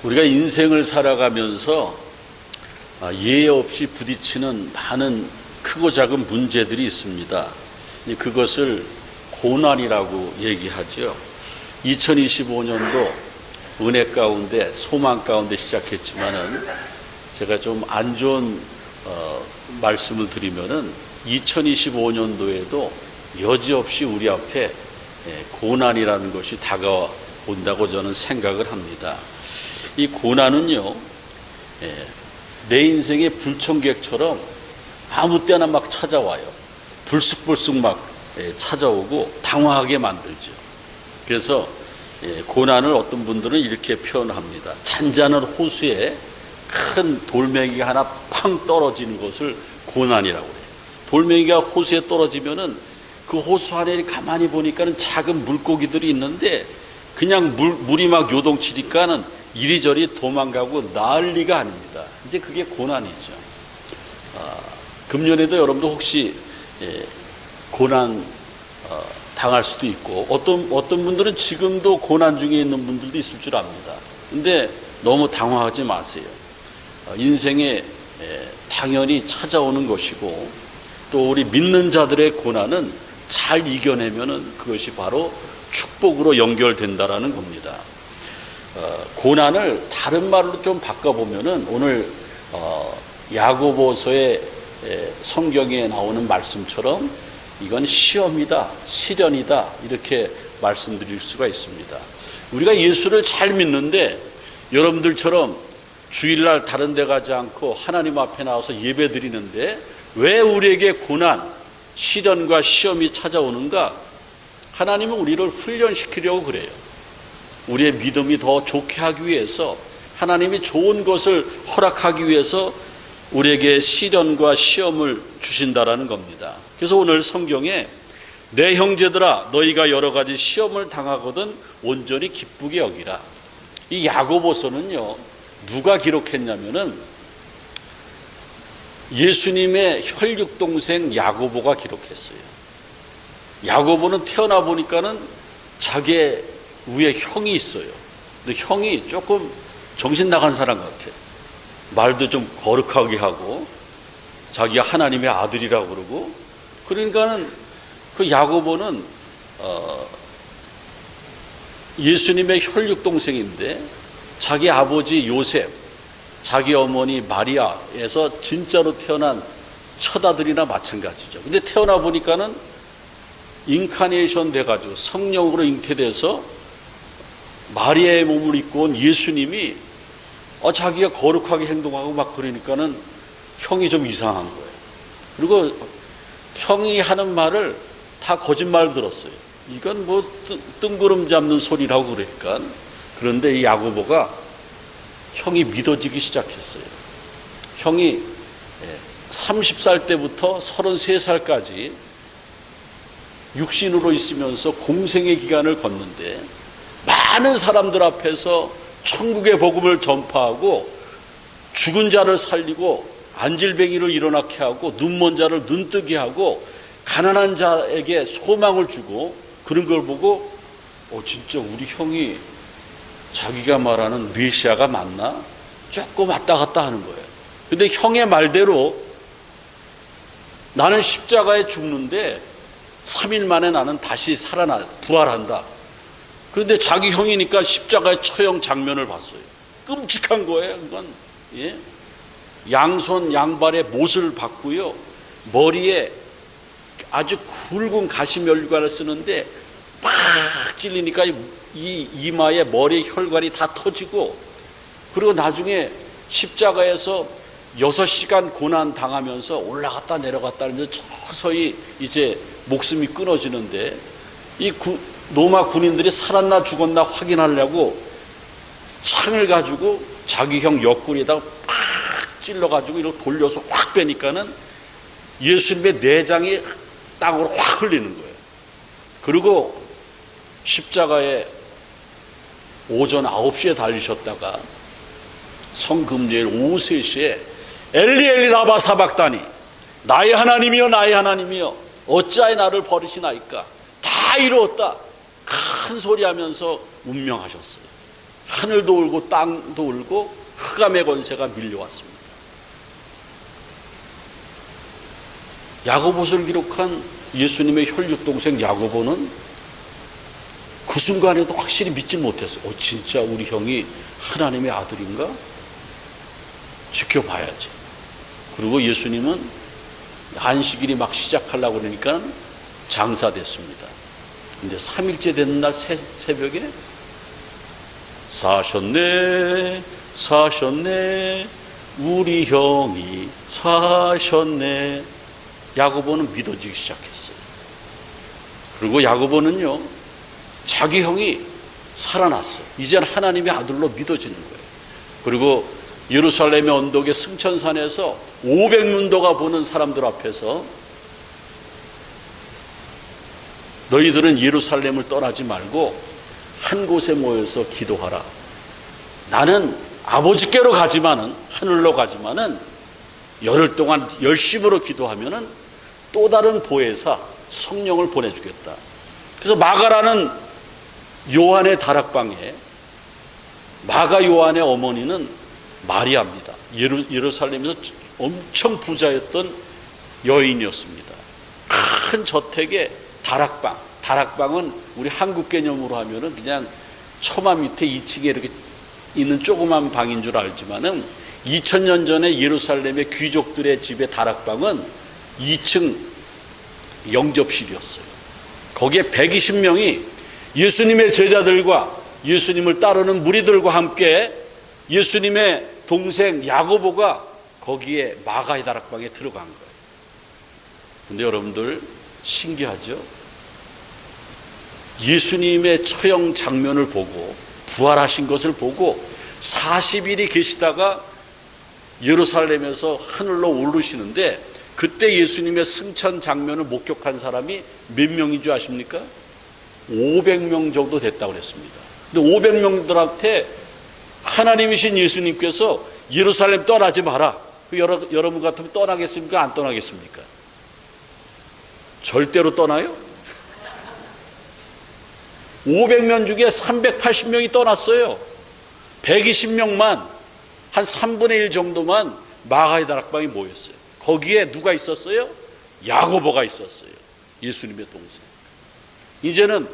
우리가 인생을 살아가면서 예외 없이 부딪히는 많은 크고 작은 문제들이 있습니다. 그것을 고난이라고 얘기하죠. 2025년도 은혜 가운데 소망 가운데 시작했지만은 제가 좀 안 좋은 말씀을 드리면은 2025년도에도 여지없이 우리 앞에 고난이라는 것이 다가온다고 저는 생각을 합니다. 이 고난은요, 내 인생의 불청객처럼 아무 때나 막 찾아와요. 불쑥불쑥 막 찾아오고 당황하게 만들죠. 그래서 고난을 어떤 분들은 이렇게 표현합니다. 잔잔한 호수에 큰 돌멩이가 하나 팡 떨어지는 것을 고난이라고 해요. 돌멩이가 호수에 떨어지면은 그 호수 안에 가만히 보니까는 작은 물고기들이 있는데 그냥 물이 막 요동치니까는 이리저리 도망가고 난리가 아닙니다. 이제 그게 고난이죠. 금년에도 여러분도 혹시 고난 당할 수도 있고 어떤 분들은 지금도 고난 중에 있는 분들도 있을 줄 압니다. 근데 너무 당황하지 마세요. 인생에 당연히 찾아오는 것이고 또 우리 믿는 자들의 고난은 잘 이겨내면은 그것이 바로 축복으로 연결된다라는 겁니다. 고난을 다른 말로 좀 바꿔보면은 오늘 야고보서의 성경에 나오는 말씀처럼 이건 시험이다, 시련이다 이렇게 말씀드릴 수가 있습니다. 우리가 예수를 잘 믿는데 여러분들처럼 주일날 다른 데 가지 않고 하나님 앞에 나와서 예배 드리는데 왜 우리에게 고난, 시련과 시험이 찾아오는가? 하나님은 우리를 훈련시키려고 그래요. 우리의 믿음이 더 좋게 하기 위해서 하나님이 좋은 것을 허락하기 위해서 우리에게 시련과 시험을 주신다라는 겁니다. 그래서 오늘 성경에 내 형제들아 너희가 여러 가지 시험을 당하거든 온전히 기쁘게 여기라. 이 야고보서는요 누가 기록했냐면은 예수님의 혈육 동생 야고보가 기록했어요. 야고보는 태어나 보니까는 자기의 위에 형이 있어요. 근데 형이 조금 정신 나간 사람 같아요. 말도 좀 거룩하게 하고 자기가 하나님의 아들이라고 그러고 그러니까는 그 야고보는 예수님의 혈육 동생인데 자기 아버지 요셉, 자기 어머니 마리아에서 진짜로 태어난 첫 아들이나 마찬가지죠. 근데 태어나 보니까는 인카네이션 돼가지고 성령으로 잉태돼서 마리아의 몸을 입고 온 예수님이 자기가 거룩하게 행동하고 막 그러니까는 형이 좀 이상한 거예요. 그리고 형이 하는 말을 다 거짓말 들었어요. 이건 뭐 뜬구름 잡는 소리라고 그러니까. 그런데 이 야고보가 형이 믿어지기 시작했어요. 형이 30살 때부터 33살까지 육신으로 있으면서 공생의 기간을 걷는데 많은 사람들 앞에서 천국의 복음을 전파하고 죽은 자를 살리고 안질뱅이를 일어나게 하고 눈먼 자를 눈뜨게 하고 가난한 자에게 소망을 주고 그런 걸 보고 진짜 우리 형이 자기가 말하는 메시아가 맞나? 조금 왔다 갔다 하는 거예요. 근데 형의 말대로 나는 십자가에 죽는데 3일 만에 나는 다시 부활한다. 그런데 자기 형이니까 십자가의 처형 장면을 봤어요. 끔찍한 거예요. 그건 양손 양발에 못을 박고요. 머리에 아주 굵은 가시면류관을 쓰는데 팍 찔리니까 이 이마에 머리 혈관이 다 터지고 그리고 나중에 십자가에서 6시간 고난 당하면서 올라갔다 내려갔다 하면서 서서히 이제 목숨이 끊어지는데 이 로마 군인들이 살았나 죽었나 확인하려고 창을 가지고 자기 형 옆구리에다가 팍 찔러가지고 이렇게 돌려서 확 빼니까는 예수님의 내장이 땅으로 확 흘리는 거예요. 그리고 십자가에 오전 9시에 달리셨다가 성금요일 오후 3시에 엘리 엘리 라마 사박다니 나의 하나님이여 나의 하나님이여 어찌하여 나를 버리시나이까 다 이루었다 큰 소리 하면서 운명하셨어요. 하늘도 울고 땅도 울고 흑암의 권세가 밀려왔습니다. 야고보서를 기록한 예수님의 혈육동생 야고보는 그 순간에도 확실히 믿지 못했어요. 진짜 우리 형이 하나님의 아들인가? 지켜봐야지. 그리고 예수님은 안식일이 막 시작하려고 그러니까 장사됐습니다. 근데 3일째 되는 날 새벽에 사셨네 우리 형이 사셨네. 야고보는 믿어지기 시작했어요. 그리고 야고보는요, 자기 형이 살아났어요. 이제는 하나님의 아들로 믿어지는 거예요. 그리고 예루살렘의 언덕의 승천산에서 500문도가 보는 사람들 앞에서 너희들은 예루살렘을 떠나지 말고 한 곳에 모여서 기도하라. 나는 아버지께로 가지만은, 하늘로 가지만은 열흘 동안 열심으로 기도하면은 또 다른 보혜사 성령을 보내주겠다. 그래서 마가라는 요한의 다락방에, 마가 요한의 어머니는 마리아입니다. 예루살렘에서 엄청 부자였던 여인이었습니다. 큰 저택에 다락방은 우리 한국 개념으로 하면은 그냥 처마 밑에 2층에 이렇게 있는 조그만 방인 줄 알지만은 2000년 전에 예루살렘의 귀족들의 집의 다락방은 2층 영접실이었어요. 거기에 120명이 예수님의 제자들과 예수님을 따르는 무리들과 함께 예수님의 동생 야고보가 거기에 마가의 다락방에 들어간 거예요. 근데 여러분들 신기하죠? 예수님의 처형 장면을 보고 부활하신 것을 보고 40일이 계시다가 예루살렘에서 하늘로 오르시는데, 그때 예수님의 승천 장면을 목격한 사람이 몇 명인 줄 아십니까? 500명 정도 됐다고 그랬습니다. 근데 500명들한테 하나님이신 예수님께서 예루살렘 떠나지 마라. 여러분 같으면 떠나겠습니까? 안 떠나겠습니까? 절대로 떠나요? 500명 중에 380명이 떠났어요. 120명만, 한 3분의 1 정도만 마가의 다락방에 모였어요. 거기에 누가 있었어요? 야고보가 있었어요. 예수님의 동생. 이제는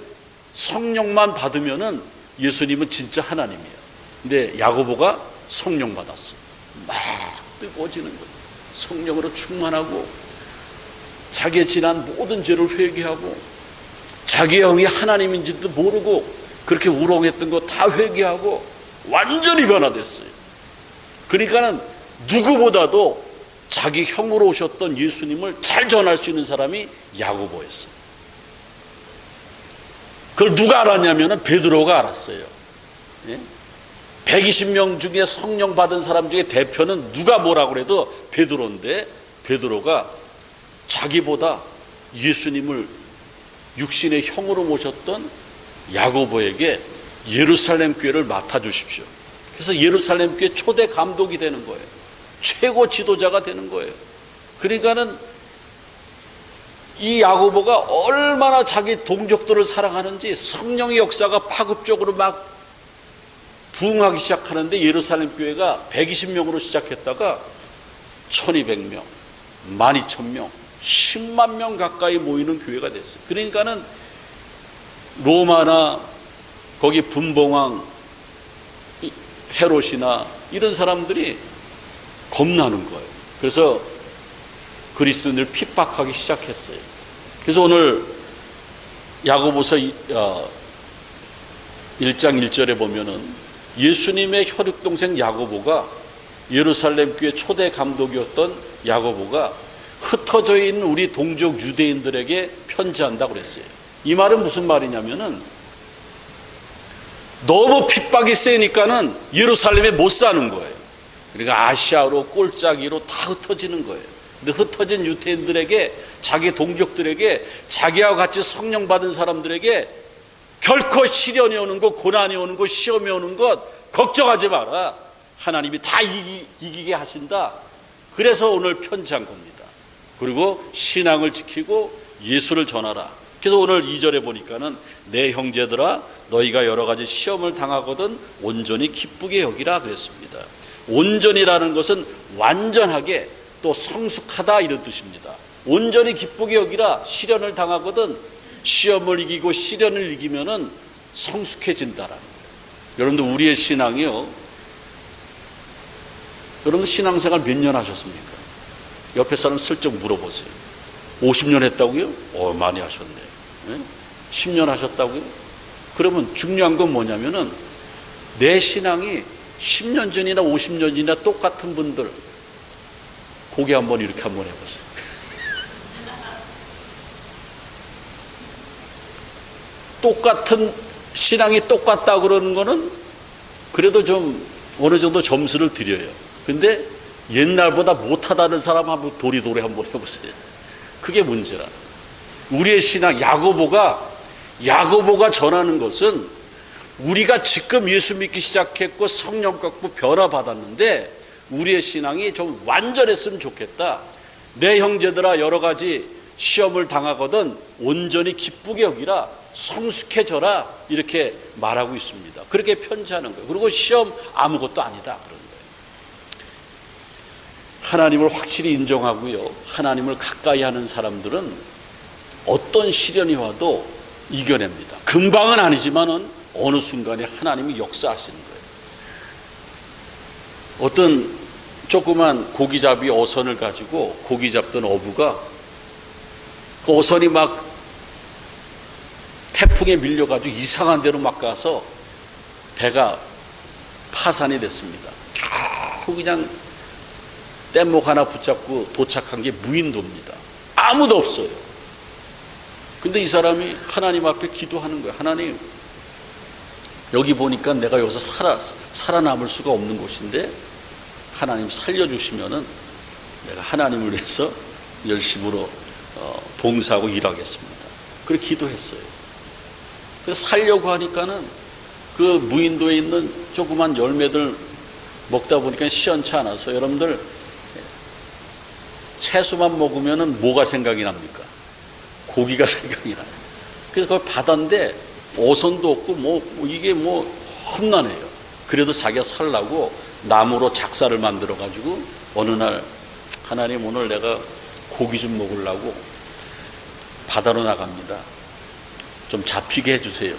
성령만 받으면은 예수님은 진짜 하나님이에요. 근데 야고보가 성령 받았어요. 막 뜨거워지는 거예요. 성령으로 충만하고 자기의 지난 모든 죄를 회개하고 자기의 형이 하나님인지도 모르고 그렇게 우롱했던 거 다 회개하고 완전히 변화됐어요. 그러니까는 누구보다도 자기 형으로 오셨던 예수님을 잘 전할 수 있는 사람이 야고보였어요. 그걸 누가 알았냐면은 베드로가 알았어요. 120명 중에 성령 받은 사람 중에 대표는 누가 뭐라고 그래도 베드로인데, 베드로가 자기보다 예수님을 육신의 형으로 모셨던 야고보에게 예루살렘 교회를 맡아주십시오. 그래서 예루살렘 교회 초대 감독이 되는 거예요. 최고 지도자가 되는 거예요. 그러니까는 이 야고보가 얼마나 자기 동족들을 사랑하는지 성령의 역사가 파급적으로 막 부흥하기 시작하는데, 예루살렘 교회가 120명으로 시작했다가 1200명, 12000명, 10만 명 가까이 모이는 교회가 됐어요. 그러니까는 로마나 거기 분봉왕 헤롯이나 이런 사람들이 겁나는 거예요. 그래서 그리스도인을 핍박하기 시작했어요. 그래서 오늘 야고보서 1장 1절에 보면은 예수님의 혈육동생 야고보가, 예루살렘 교회 초대 감독이었던 야고보가 흩어져 있는 우리 동족 유대인들에게 편지한다고 그랬어요. 이 말은 무슨 말이냐면은 너무 핍박이 세니까는 예루살렘에 못 사는 거예요. 그러니까 아시아로 꼴짜기로 다 흩어지는 거예요. 근데 흩어진 유대인들에게, 자기 동족들에게, 자기와 같이 성령 받은 사람들에게 결코 시련이 오는 것, 고난이 오는 것, 시험이 오는 것 걱정하지 마라. 하나님이 다 이기게 하신다. 그래서 오늘 편지한 겁니다. 그리고 신앙을 지키고 예수를 전하라. 그래서 오늘 2절에 보니까는 내 형제들아 너희가 여러 가지 시험을 당하거든 온전히 기쁘게 여기라 그랬습니다. 온전이라는 것은 완전하게 또 성숙하다 이런 뜻입니다. 온전히 기쁘게 여기라. 시련을 당하거든 시험을 이기고 시련을 이기면은 성숙해진다라는 거예요. 여러분들 우리의 신앙이요. 여러분들 신앙생활 몇 년 하셨습니까? 옆에 사람 슬쩍 물어보세요. 50년 했다고요? 많이 하셨네. 10년 하셨다고요? 그러면 중요한 건 뭐냐면은 내 신앙이 10년 전이나 50년 전이나 똑같은 분들 고개 한번 이렇게 한번 해보세요. 똑같은 신앙이 똑같다 그러는 거는 그래도 좀 어느 정도 점수를 드려요. 근데 옛날보다 못하다는 사람 한번 도리도리 한번 해보세요. 그게 문제라. 우리의 신앙 야고보가 전하는 것은 우리가 지금 예수 믿기 시작했고 성령 갖고 변화받았는데 우리의 신앙이 좀 완전했으면 좋겠다. 내 형제들아 여러 가지 시험을 당하거든 온전히 기쁘게 여기라. 성숙해져라. 이렇게 말하고 있습니다. 그렇게 편지하는 거예요. 그리고 시험 아무것도 아니다 그런 거예요. 하나님을 확실히 인정하고요. 하나님을 가까이 하는 사람들은 어떤 시련이 와도 이겨냅니다. 금방은 아니지만은 어느 순간에 하나님이 역사하시는 거예요. 어떤 조그만 고기잡이 어선을 가지고 고기 잡던 어부가 그 어선이 막 태풍에 밀려가지고 이상한 데로 막 가서 배가 파산이 됐습니다. 겨우 그냥 뗏목 하나 붙잡고 도착한 게 무인도입니다. 아무도 없어요. 근데 이 사람이 하나님 앞에 기도하는 거예요. 하나님, 여기 보니까 내가 여기서 살아남을 수가 없는 곳인데 하나님 살려주시면은 내가 하나님을 위해서 열심으로 봉사하고 일하겠습니다. 그렇게 기도했어요. 그래서 살려고 하니까는 그 무인도에 있는 조그만 열매들 먹다 보니까 시원치 않아서 여러분들 채소만 먹으면은 뭐가 생각이 납니까? 고기가 생각이 나요. 그래서 그걸 받았는데 어선도 없고 이게 험난해요. 그래도 자기가 살라고 나무로 작사를 만들어 가지고 어느 날 하나님 오늘 내가 고기 좀 먹으려고 바다로 나갑니다. 좀 잡히게 해주세요.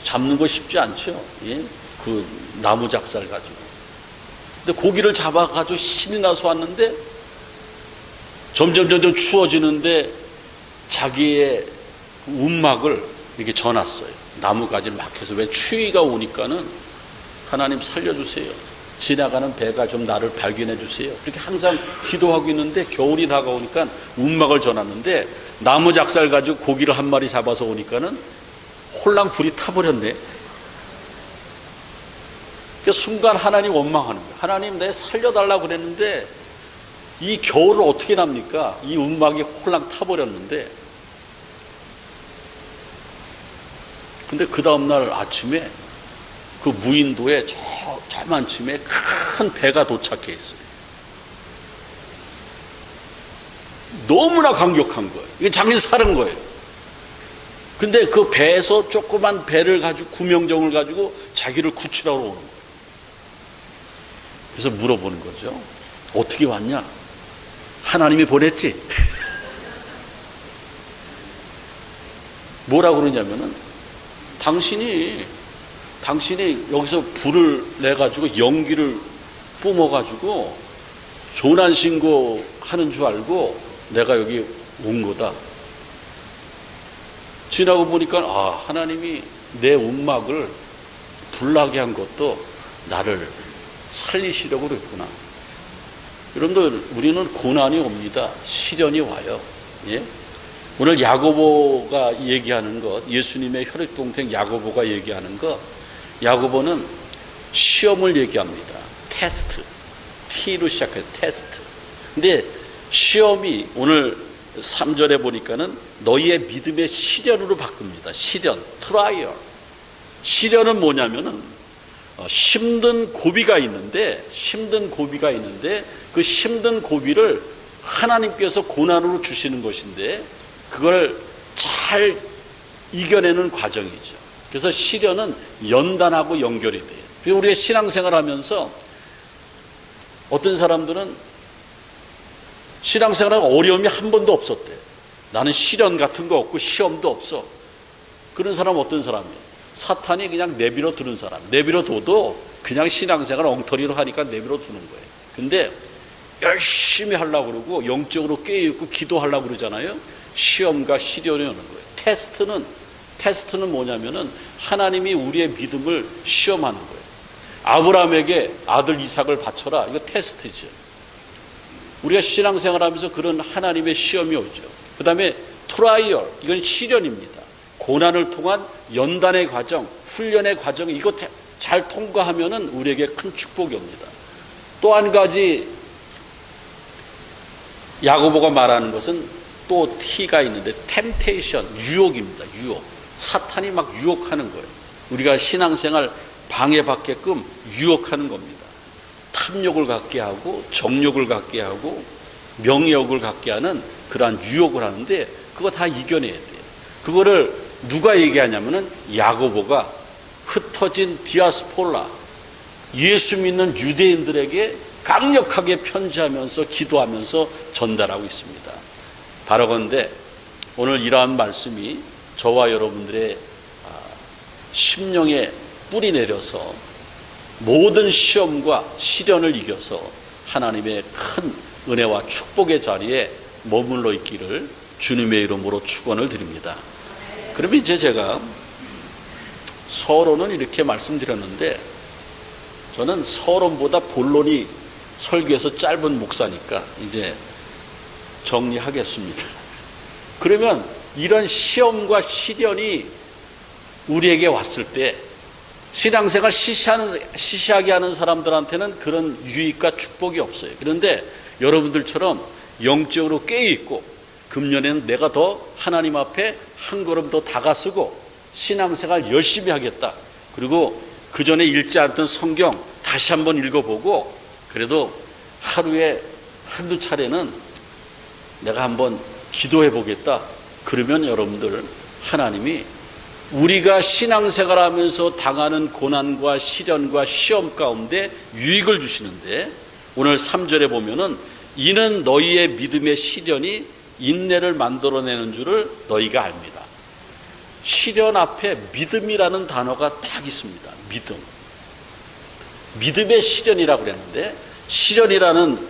잡는 거 쉽지 않죠. 예? 그 나무 작사를 가지고. 근데 고기를 잡아가지고 신이 나서 왔는데 점점 추워지는데 자기의 움막을 이렇게 전놨어요. 나무가지를 막 해서 왜 추위가 오니까는 하나님 살려주세요. 지나가는 배가 좀 나를 발견해 주세요. 그렇게 항상 기도하고 있는데 겨울이 다가오니까 움막을 전놨는데 나무 작살 가지고 고기를 한 마리 잡아서 오니까는 홀랑 불이 타버렸네. 그 순간 하나님 원망하는 거예요. 하나님 내 살려달라고 그랬는데 이 겨울을 어떻게 납니까? 이 움막이 홀랑 타버렸는데 근데 그 다음날 아침에 그 무인도에 저만침에 큰 배가 도착해 있어요. 너무나 감격한 거예요. 이게 자기는 사는 거예요. 근데 그 배에서 조그만 배를 가지고 구명정을 가지고 자기를 구출하러 오는 거예요. 그래서 물어보는 거죠. 어떻게 왔냐? 하나님이 보냈지. 뭐라 그러냐면은 당신이 여기서 불을 내가지고 연기를 뿜어가지고 조난 신고하는 줄 알고 내가 여기 온 거다. 지나고 보니까 하나님이 내 움막을 불나게 한 것도 나를 살리시려고 그랬구나. 여러분들 우리는 고난이 옵니다. 시련이 와요. 예? 오늘 야고보가 얘기하는 것, 예수님의 혈육동생 야고보가 얘기하는 것, 야고보는 시험을 얘기합니다. 테스트. T로 시작해요. 테스트. 근데 시험이 오늘 3절에 보니까는 너희의 믿음의 시련으로 바꿉니다. 시련, 트라이얼. 시련은 뭐냐면은 힘든 고비가 있는데 그 힘든 고비를 하나님께서 고난으로 주시는 것인데 그걸 잘 이겨내는 과정이죠. 그래서 시련은 연단하고 연결이 돼요. 그리고 우리가 신앙생활하면서 어떤 사람들은 신앙생활하고 어려움이 한 번도 없었대요. 나는 시련 같은 거 없고 시험도 없어. 그런 사람은 어떤 사람이에요? 사탄이 그냥 내버려 두는 사람. 내버려 둬도 그냥 신앙생활 엉터리로 하니까 내버려 두는 거예요. 근데 열심히 하려고 그러고 영적으로 깨어있고 기도하려고 그러잖아요. 시험과 시련이 오는 거예요. 테스트는 뭐냐면은 하나님이 우리의 믿음을 시험하는 거예요. 아브라함에게 아들 이삭을 바쳐라. 이거 테스트죠. 우리가 신앙생활하면서 그런 하나님의 시험이 오죠. 그 다음에 트라이얼, 이건 시련입니다. 고난을 통한 연단의 과정, 훈련의 과정, 이거 잘 통과하면은 우리에게 큰 축복이 옵니다. 또 한 가지 야고보가 말하는 것은 또 T가 있는데 템테이션, 유혹입니다. 유혹. 사탄이 막 유혹하는 거예요. 우리가 신앙생활 방해받게끔 유혹하는 겁니다. 탐욕을 갖게 하고 정욕을 갖게 하고 명예욕을 갖게 하는 그러한 유혹을 하는데 그거 다 이겨내야 돼요. 그거를 누가 얘기하냐면은 야고보가 흩어진 디아스폴라, 예수 믿는 유대인들에게 강력하게 편지하면서 기도하면서 전달하고 있습니다. 바라건대 오늘 이러한 말씀이 저와 여러분들의 심령에 뿌리 내려서 모든 시험과 시련을 이겨서 하나님의 큰 은혜와 축복의 자리에 머물러 있기를 주님의 이름으로 축원을 드립니다. 그러면 이제 제가 서론은 이렇게 말씀드렸는데 저는 서론보다 본론이 설교에서 짧은 목사니까 이제 정리하겠습니다. 그러면 이런 시험과 시련이 우리에게 왔을 때 신앙생활 시시하게 하는 사람들한테는 그런 유익과 축복이 없어요. 그런데 여러분들처럼 영적으로 깨어있고 금년에는 내가 더 하나님 앞에 한 걸음 더 다가서고 신앙생활 열심히 하겠다. 그리고 그 전에 읽지 않던 성경 다시 한번 읽어보고 그래도 하루에 한두 차례는 내가 한번 기도해 보겠다. 그러면 여러분들 하나님이 우리가 신앙생활하면서 당하는 고난과 시련과 시험 가운데 유익을 주시는데 오늘 3절에 보면은 이는 너희의 믿음의 시련이 인내를 만들어내는 줄을 너희가 압니다. 시련 앞에 믿음이라는 단어가 딱 있습니다. 믿음의 시련이라고 그랬는데 시련이라는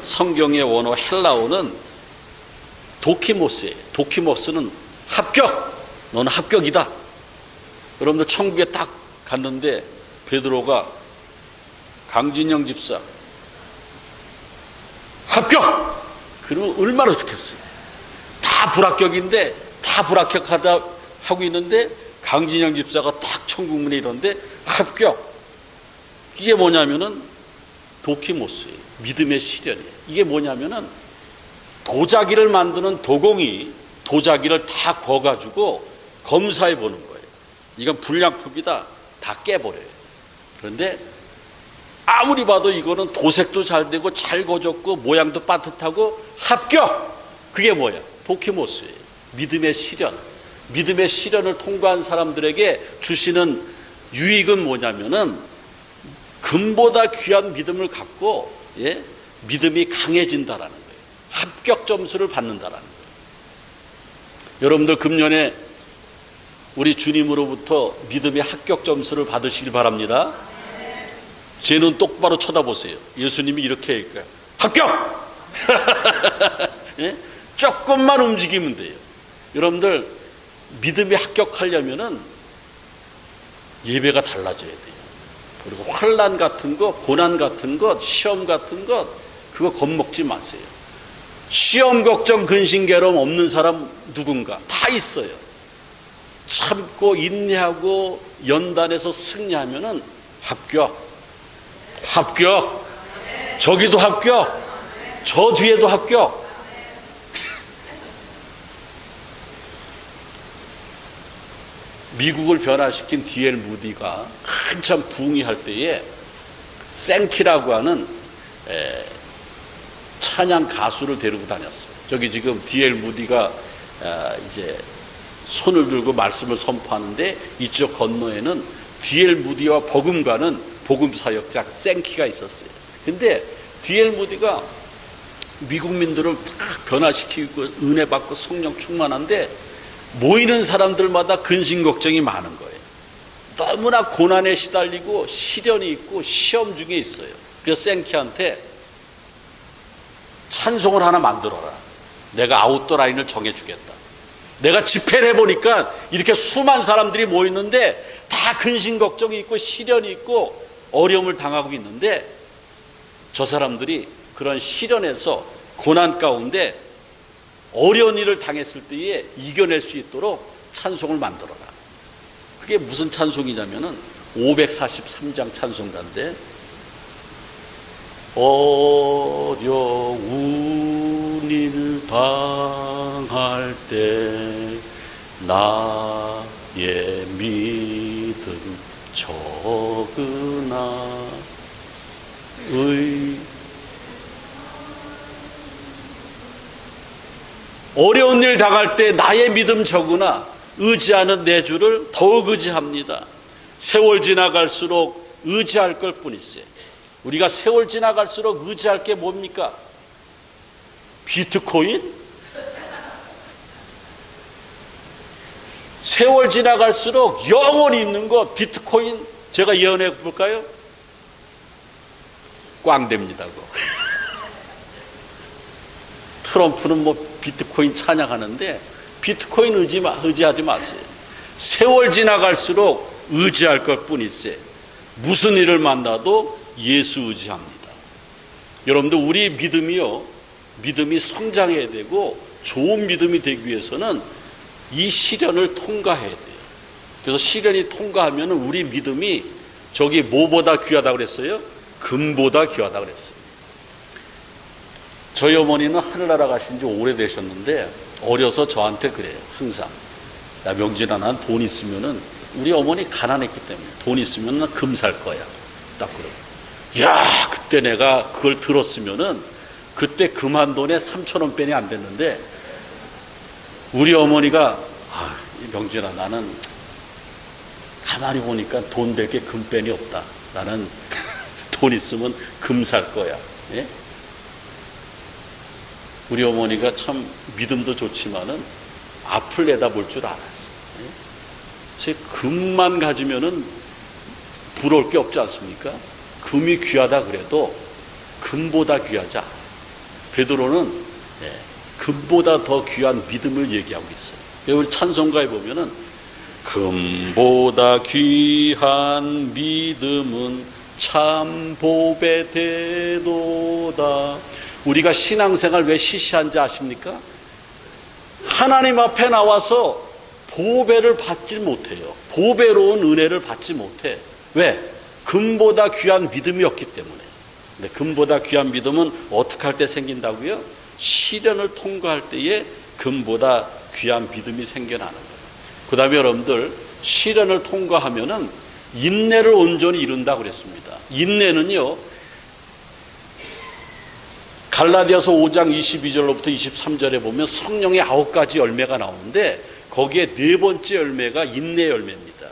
성경의 원어 헬라어는 도키모스예요. 도키모스는 합격! 너는 합격이다. 여러분들 천국에 딱 갔는데 베드로가 강진영 집사 합격! 그러면 얼마나 좋겠어요. 다 불합격인데 다 불합격하다 하고 있는데 강진영 집사가 딱 천국문에 이러는데 합격. 이게 뭐냐면은 도키모스예요. 믿음의 시련이에요. 이게 뭐냐면은 도자기를 만드는 도공이 도자기를 다 거가지고 검사해 보는 거예요. 이건 불량품이다. 다 깨버려요. 그런데 아무리 봐도 이거는 도색도 잘 되고 잘 거졌고 모양도 빠듯하고 합격! 그게 뭐야? 도키모스예요. 믿음의 시련. 믿음의 시련을 통과한 사람들에게 주시는 유익은 뭐냐면은 금보다 귀한 믿음을 갖고 믿음이 강해진다라는 거예요. 합격 점수를 받는다라는 거예요. 여러분들 금년에 우리 주님으로부터 믿음의 합격 점수를 받으시길 바랍니다. 제 눈 똑바로 쳐다보세요. 예수님이 이렇게 얘기해요. 합격! 조금만 움직이면 돼요. 여러분들 믿음이 합격하려면은 예배가 달라져야 돼요. 그리고 환난 같은 거, 고난 같은 것, 시험 같은 것 그거 겁먹지 마세요. 시험 걱정 근심 괴로움 없는 사람 누군가 다 있어요. 참고 인내하고 연단해서 승리하면은 합격. 저기도 합격. 저 뒤에도 합격. 미국을 변화시킨 D.L. 무디가 한참 부흥할 때에 생키라고 하는 찬양 가수를 데리고 다녔어요. 저기 지금 D.L. 무디가 이제 손을 들고 말씀을 선포하는데 이쪽 건너에는 D.L. 무디와 버금가는 복음 사역자 생키가 있었어요. 근데 D.L. 무디가 미국민들을 다 변화시키고 은혜 받고 성령 충만한데 모이는 사람들마다 근심 걱정이 많은 거예요. 너무나 고난에 시달리고 시련이 있고 시험 중에 있어요. 그래서 생키한테 찬송을 하나 만들어라. 내가 아웃도 라인을 정해주겠다. 내가 집회를 해보니까 이렇게 수많은 사람들이 모였는데 다 근심 걱정이 있고 시련이 있고 어려움을 당하고 있는데 저 사람들이 그런 시련에서 고난 가운데 어려운 일을 당했을 때에 이겨낼 수 있도록 찬송을 만들어라. 그게 무슨 찬송이냐면은 543장 찬송가인데 어려운 일 당할 때 나의 믿음 적으나 어려운 일 당할 때 나의 믿음 적으나 의지하는 내 주를 더욱 의지합니다. 세월 지나갈수록 의지할 걸 뿐이세. 우리가 세월 지나갈수록 의지할 게 뭡니까? 비트코인? 세월 지나갈수록 영원히 있는 것 비트코인 제가 예언해 볼까요? 꽝됩니다고. 트럼프는 뭐 비트코인 찬양하는데 비트코인 의지하지 마세요. 세월 지나갈수록 의지할 것 뿐일세. 무슨 일을 만나도 예수 의지합니다. 여러분들 우리 믿음이 성장해야 되고 좋은 믿음이 되기 위해서는 이 시련을 통과해야 돼요. 그래서 시련이 통과하면 우리 믿음이 저기 뭐보다 귀하다고 그랬어요? 금보다 귀하다고 그랬어요. 저희 어머니는 하늘나라 가신 지 오래되셨는데 어려서 저한테 그래요. 항상 야 명진아, 난 돈 있으면은, 우리 어머니 가난했기 때문에 돈 있으면 금 살 거야. 딱 그러고. 야, 그때 내가 그걸 들었으면은 그때 금 한 돈에 3,000원 빼니 안 됐는데 우리 어머니가 명진아, 나는 가만히 보니까 돈 될 게 금 빼니 없다. 나는 돈 있으면 금 살 거야. 예? 우리 어머니가 참 믿음도 좋지만은 앞을 내다볼 줄 알았어요. 예? 금만 가지면은 부러울 게 없지 않습니까? 금이 귀하다 그래도 금보다 귀하지 않아요. 베드로는 금보다 더 귀한 믿음을 얘기하고 있어요. 우리 찬송가에 보면은 금보다 귀한 믿음은 참 보배 되도다. 우리가 신앙생활 왜 시시한지 아십니까? 하나님 앞에 나와서 보배를 받지 못해요. 보배로운 은혜를 받지 못해. 왜? 금보다 귀한 믿음이 없기 때문에. 근데 금보다 귀한 믿음은 어떻게 할 때 생긴다고요? 시련을 통과할 때에 금보다 귀한 믿음이 생겨나는 거예요. 그 다음에 여러분들, 시련을 통과하면은 인내를 온전히 이룬다고 그랬습니다. 인내는요, 갈라디아서 5장 22절로부터 23절에 보면 성령의 9가지 열매가 나오는데 거기에 네 번째 열매가 인내 열매입니다.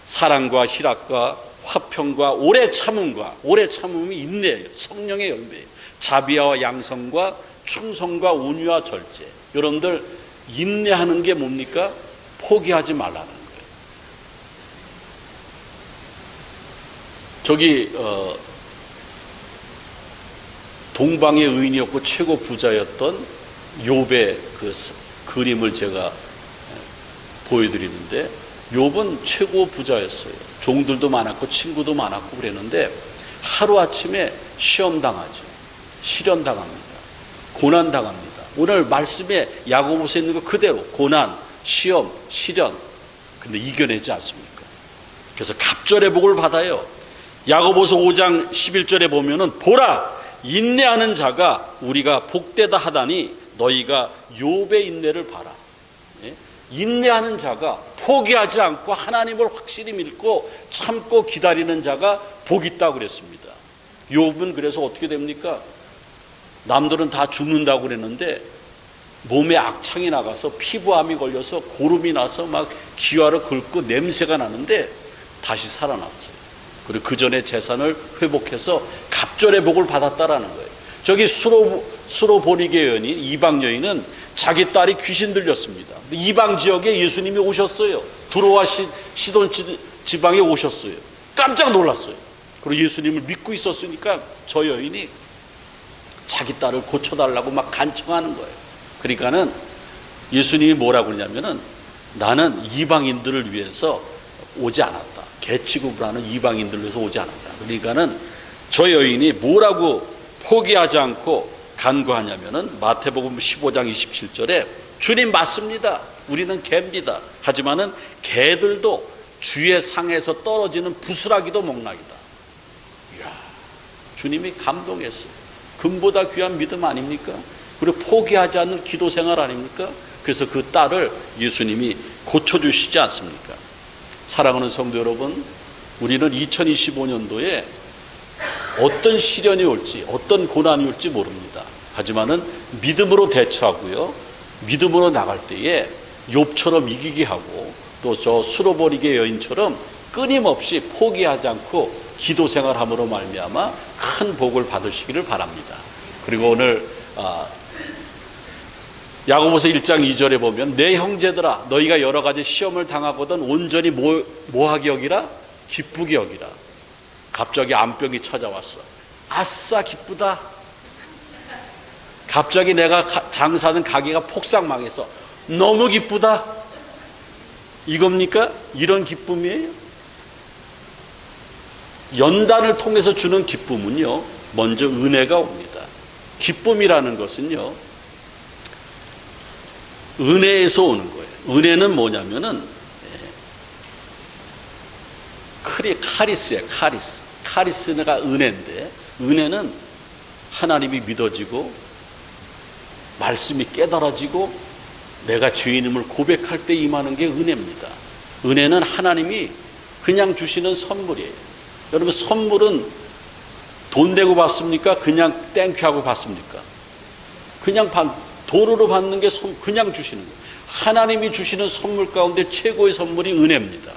사랑과 희락과 화평과 오래 참음과, 오래 참음이 인내예요. 성령의 열매예요. 자비와 양성과 충성과 온유와 절제. 여러분들, 인내하는 게 뭡니까? 포기하지 말라는 거예요. 저기 동방의 의인이었고 최고 부자였던 욥의 그 그림을 제가 보여드리는데, 욥은 최고 부자였어요. 종들도 많았고 친구도 많았고 그랬는데 하루아침에 시험당하죠. 시련당합니다. 고난당합니다. 오늘 말씀에 야고보서에 있는 거 그대로 고난, 시험, 시련, 근데 이겨내지 않습니까? 그래서 갑절의 복을 받아요. 야고보서 5장 11절에 보면은 보라, 인내하는 자가 우리가 복되다 하다니 너희가 욥의 인내를 봐라. 예? 인내하는 자가, 포기하지 않고 하나님을 확실히 믿고 참고 기다리는 자가 복 있다고 그랬습니다. 욥은 그래서 어떻게 됩니까? 남들은 다 죽는다고 그랬는데 몸에 악창이 나가서 피부암이 걸려서 고름이 나서 막 기와로 긁고 냄새가 나는데 다시 살아났어요. 그리고 그 전에 재산을 회복해서 갑절의 복을 받았다라는 거예요. 저기 수로보니게 여인, 이방 여인은 자기 딸이 귀신 들렸습니다. 이방 지역에 예수님이 오셨어요. 두로와 시돈 지방에 오셨어요. 깜짝 놀랐어요. 그리고 예수님을 믿고 있었으니까 저 여인이 자기 딸을 고쳐달라고 막 간청하는 거예요. 그러니까는 예수님이 뭐라고 그러냐면은 나는 이방인들을 위해서 오지 않았다. 개취급을 하는 이방인들을 위해서 오지 않았다. 그러니까는 저 여인이 뭐라고 포기하지 않고 간구하냐면은 마태복음 15장 27절에 주님 맞습니다. 우리는 개입니다. 하지만은 개들도 주의 상에서 떨어지는 부스라기도 먹나이다. 이야, 주님이 감동했어요. 금보다 귀한 믿음 아닙니까? 그리고 포기하지 않는 기도 생활 아닙니까? 그래서 그 딸을 예수님이 고쳐주시지 않습니까? 사랑하는 성도 여러분, 우리는 2025년도에 어떤 시련이 올지, 어떤 고난이 올지 모릅니다. 하지만은 믿음으로 대처하고요, 믿음으로 나갈 때에 욥처럼 이기게 하고 또 저 수로보니게 여인처럼 끊임없이 포기하지 않고 기도 생활함으로 말미암아 큰 복을 받으시기를 바랍니다. 그리고 오늘 야고보서 1장 2절에 보면 내 형제들아 너희가 여러 가지 시험을 당하거든 온전히 뭐하게 여기라? 기쁘게 여기라. 갑자기 암병이 찾아왔어. 아싸 기쁘다. 갑자기 내가 장사하는 가게가 폭삭 망해서 너무 기쁘다. 이겁니까? 이런 기쁨이에요? 연단을 통해서 주는 기쁨은요, 먼저 은혜가 옵니다. 기쁨이라는 것은요, 은혜에서 오는 거예요. 은혜는 뭐냐면은 카리스예요. 카리스가 은혜인데, 은혜는 하나님이 믿어지고 말씀이 깨달아지고 내가 죄인임을 고백할 때 임하는 게 은혜입니다. 은혜는 하나님이 그냥 주시는 선물이에요. 여러분, 선물은 돈 내고 받습니까? 그냥 땡큐하고 받습니까? 그냥 돈으로 받는 게 그냥 주시는 거예요. 하나님이 주시는 선물 가운데 최고의 선물이 은혜입니다.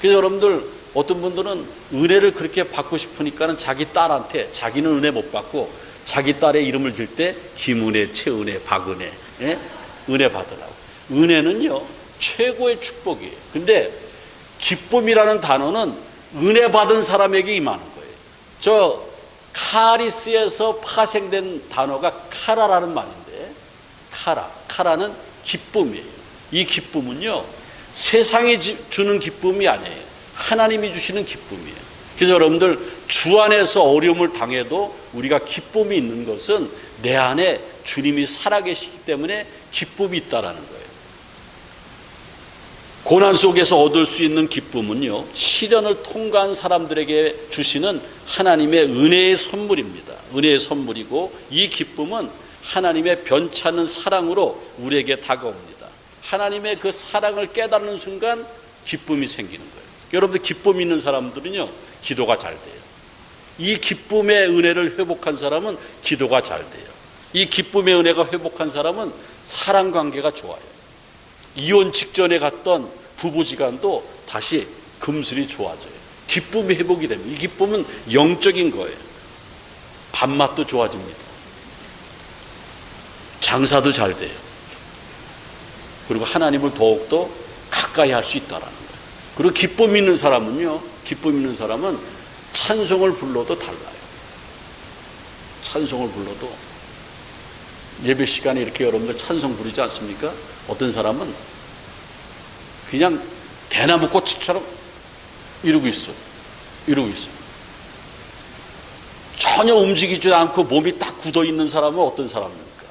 그래서 여러분들, 어떤 분들은 은혜를 그렇게 받고 싶으니까는 자기 딸한테, 자기는 은혜 못 받고 자기 딸의 이름을 들 때 김은혜, 최은혜, 박은혜, 예? 은혜 받으라고. 은혜는요, 최고의 축복이에요. 근데 기쁨이라는 단어는 은혜 받은 사람에게 임하는 거예요. 저 카리스에서 파생된 단어가 카라라는 말인데, 카라는 기쁨이에요. 이 기쁨은요, 세상이 주는 기쁨이 아니에요. 하나님이 주시는 기쁨이에요. 그래서 여러분들, 주 안에서 어려움을 당해도 우리가 기쁨이 있는 것은 내 안에 주님이 살아계시기 때문에 기쁨이 있다라는 거예요. 고난 속에서 얻을 수 있는 기쁨은요, 시련을 통과한 사람들에게 주시는 하나님의 은혜의 선물입니다. 은혜의 선물이고, 이 기쁨은 하나님의 변찮은 사랑으로 우리에게 다가옵니다. 하나님의 그 사랑을 깨닫는 순간 기쁨이 생기는 거예요. 여러분들, 기쁨 있는 사람들은요, 기도가 잘 돼요. 이 기쁨의 은혜를 회복한 사람은 기도가 잘 돼요. 이 기쁨의 은혜가 회복한 사람은 사랑관계가 좋아요. 이혼 직전에 갔던 부부지간도 다시 금슬이 좋아져요. 기쁨이 회복이 됩니다. 이 기쁨은 영적인 거예요. 밥맛도 좋아집니다. 장사도 잘 돼요. 그리고 하나님을 더욱더 가까이 할 수 있다라는 거예요. 그리고 기쁨 있는 사람은요, 기쁨 있는 사람은 찬송을 불러도 달라요. 찬송을 불러도, 예배 시간에 이렇게 여러분들 찬송 부르지 않습니까? 어떤 사람은 그냥 대나무 꽃처럼 이러고 있어. 전혀 움직이지 않고 몸이 딱 굳어 있는 사람은 어떤 사람입니까?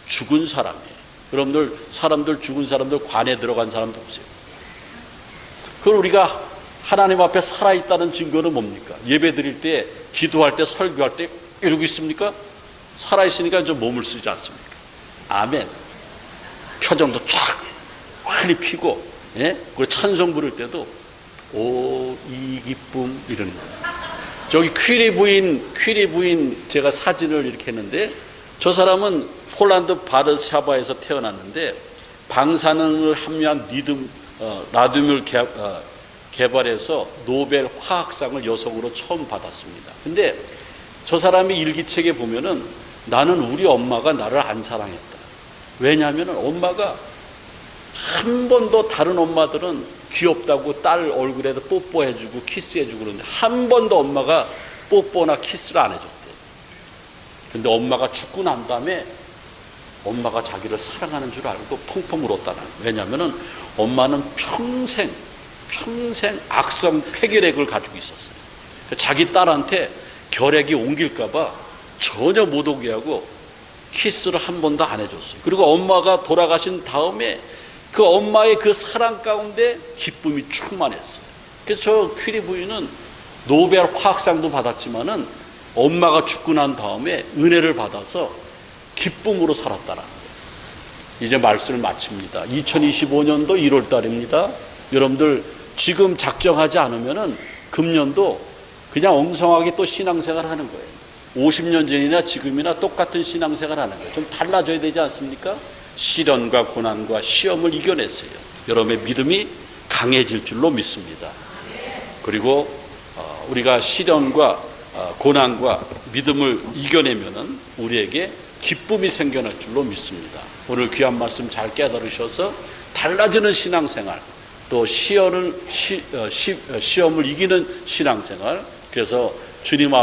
죽은 사람이에요. 여러분들, 죽은 사람들 관에 들어간 사람도 보세요. 그럼 우리가 하나님 앞에 살아있다는 증거는 뭡니까? 예배 드릴 때, 기도할 때, 설교할 때 이러고 있습니까? 살아있으니까 좀 몸을 쓰지 않습니까? 아멘. 표정도 쫙 환히 피고, 예? 그리고 찬송 부를 때도 오, 이 기쁨, 이런 거예요. 저기 퀴리 부인 제가 사진을 이렇게 했는데, 저 사람은 폴란드 바르샤바에서 태어났는데 방사능을 함유한 라듐을 개발해서 노벨 화학상을 여성으로 처음 받았습니다. 근데 저 사람이 일기책에 보면은 나는 우리 엄마가 나를 안 사랑했다. 왜냐하면 엄마가 한 번도 다른 엄마들은 귀엽다고 딸 얼굴에도 뽀뽀해주고 키스해주고 그러는데 한 번도 엄마가 뽀뽀나 키스를 안 해줬대. 근데 엄마가 죽고 난 다음에 엄마가 자기를 사랑하는 줄 알고 펑펑 울었다는 거예요. 왜냐하면 엄마는 평생 악성 폐결핵을 가지고 있었어요. 자기 딸한테 결핵이 옮길까 봐 전혀 못 오게 하고 키스를 한 번도 안 해줬어요. 그리고 엄마가 돌아가신 다음에 그 엄마의 그 사랑 가운데 기쁨이 충만했어요. 그래서 저 퀴리 부인은 노벨 화학상도 받았지만은 엄마가 죽고 난 다음에 은혜를 받아서 기쁨으로 살았다는 거예요. 이제 말씀을 마칩니다. 2025년도 1월 달입니다. 여러분들 지금 작정하지 않으면은 금년도 그냥 엉성하게 또 신앙생활 하는 거예요. 50년 전이나 지금이나 똑같은 신앙생활 하는 거예요. 좀 달라져야 되지 않습니까? 시련과 고난과 시험을 이겨냈어요. 여러분의 믿음이 강해질 줄로 믿습니다. 그리고 우리가 시련과 고난과 믿음을 이겨내면은 우리에게 기쁨이 생겨날 줄로 믿습니다. 오늘 귀한 말씀 잘 깨달으셔서 달라지는 신앙생활, 또 시험을 이기는 신앙생활, 그래서 주님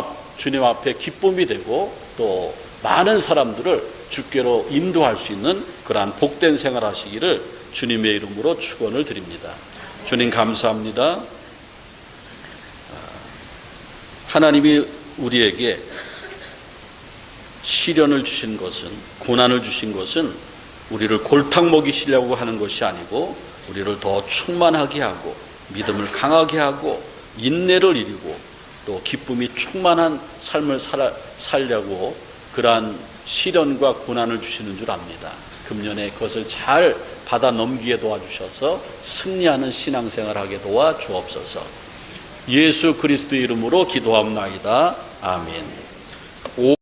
앞에 기쁨이 되고 또 많은 사람들을 주께로 인도할 수 있는 그러한 복된 생활 하시기를 주님의 이름으로 축원을 드립니다. 주님 감사합니다. 하나님이 우리에게 시련을 주신 것은, 고난을 주신 것은 우리를 골탕 먹이시려고 하는 것이 아니고 우리를 더 충만하게 하고 믿음을 강하게 하고 인내를 이루고 또 기쁨이 충만한 삶을 살려고 그러한 시련과 고난을 주시는 줄 압니다. 금년에 그것을 잘 받아 넘기게 도와주셔서 승리하는 신앙생활 하게 도와 주옵소서. 예수 그리스도의 이름으로 기도합나이다. 아멘.